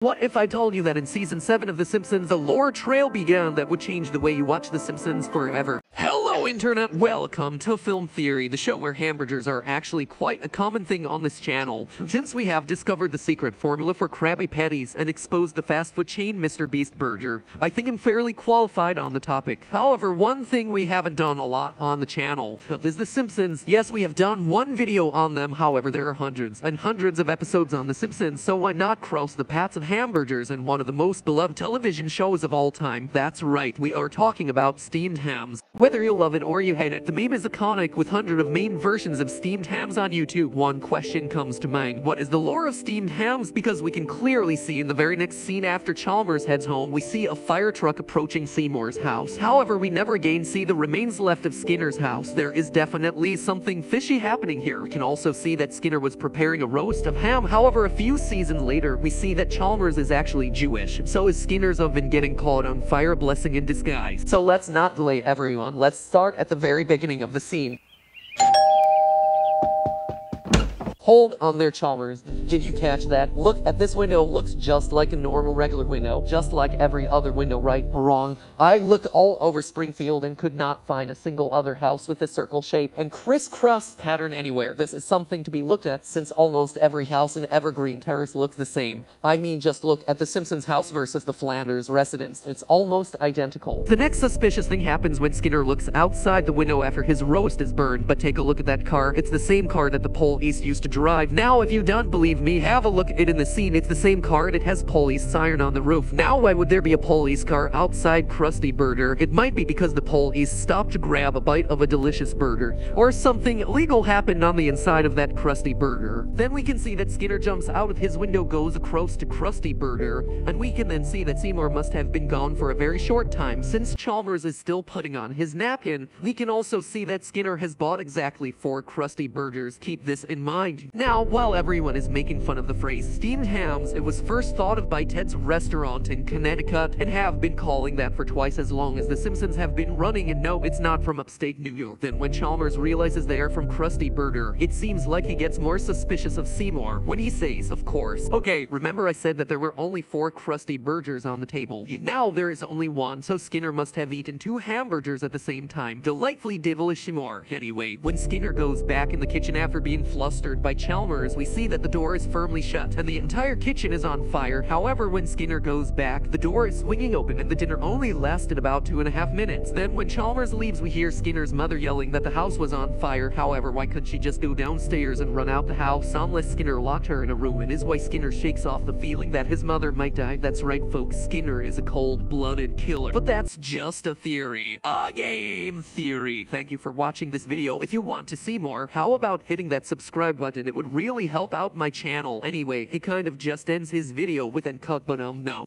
What if I told you that in season 7 of The Simpsons, a lore trail began that would change the way you watch The Simpsons forever? Hello internet, welcome to Film Theory, the show where hamburgers are actually quite a common thing on this channel. Since we have discovered the secret formula for Krabby Patties and exposed the fast food chain Mr. Beast Burger, I think I'm fairly qualified on the topic. However, one thing we haven't done a lot on the channel is The Simpsons. Yes, we have done one video on them, however there are hundreds and hundreds of episodes on The Simpsons, so why not cross the paths of hamburgers in one of the most beloved television shows of all time? That's right, we are talking about steamed hams. Whether you love it or you hate it, the meme is iconic with hundreds of main versions of steamed hams on YouTube. One question comes to mind: what is the lore of steamed hams? Because we can clearly see in the very next scene after Chalmers heads home, we see a fire truck approaching Seymour's house. However, we never again see the remains left of Skinner's house. There is definitely something fishy happening here. We can also see that Skinner was preparing a roast of ham. However, a few seasons later, we see that Chalmers is actually Jewish. So is Skinner's oven getting caught on fire, blessing in disguise. So let's not delay everyone. Let's start at the very beginning of the scene. Hold on there, Chalmers. Did you catch that? Look at this window. Looks just like a normal regular window. Just like every other window, right or wrong. I looked all over Springfield and could not find a single other house with a circle shape and crisscross pattern anywhere. This is something to be looked at since almost every house in Evergreen Terrace looks the same. I mean, just look at the Simpsons house versus the Flanders residence. It's almost identical. The next suspicious thing happens when Skinner looks outside the window after his roast is burned. But take a look at that car. It's the same car that the police used to drive. Now, if you don't believe me, have a look at it in the scene. It's the same car and it has police siren on the roof. Now, why would there be a police car outside Krusty Burger? It might be because the police stopped to grab a bite of a delicious burger, or something illegal happened on the inside of that Krusty Burger. Then we can see that Skinner jumps out of his window, goes across to Krusty Burger, and we can then see that Seymour must have been gone for a very short time since Chalmers is still putting on his napkin. We can also see that Skinner has bought exactly 4 Krusty Burgers. Keep this in mind. Now, while everyone is making fun of the phrase steamed hams, it was first thought of by Ted's Restaurant in Connecticut and have been calling that for twice as long as The Simpsons have been running, and no, it's not from upstate New York. Then when Chalmers realizes they are from Krusty Burger, it seems like he gets more suspicious of Seymour when he says, of course. Okay, remember I said that there were only 4 Krusty Burgers on the table. Now there is only 1, so Skinner must have eaten 2 hamburgers at the same time. Delightfully devilish more. Anyway, when Skinner goes back in the kitchen after being flustered by Chalmers, we see that the door is firmly shut and the entire kitchen is on fire. However, when Skinner goes back, the door is swinging open and the dinner only lasted about 2.5 minutes. Then when Chalmers leaves, we hear Skinner's mother yelling that the house was on fire. However, why couldn't she just go downstairs and run out the house unless Skinner locked her in a room? And is why Skinner shakes off the feeling that his mother might die. That's right, folks, Skinner is a cold-blooded killer. But that's just a theory. A game theory. Thank you for watching this video. If you want to see more, how about hitting that subscribe button? It would really help out my channel. Anyway, he kind of just ends his video with an cut, but no.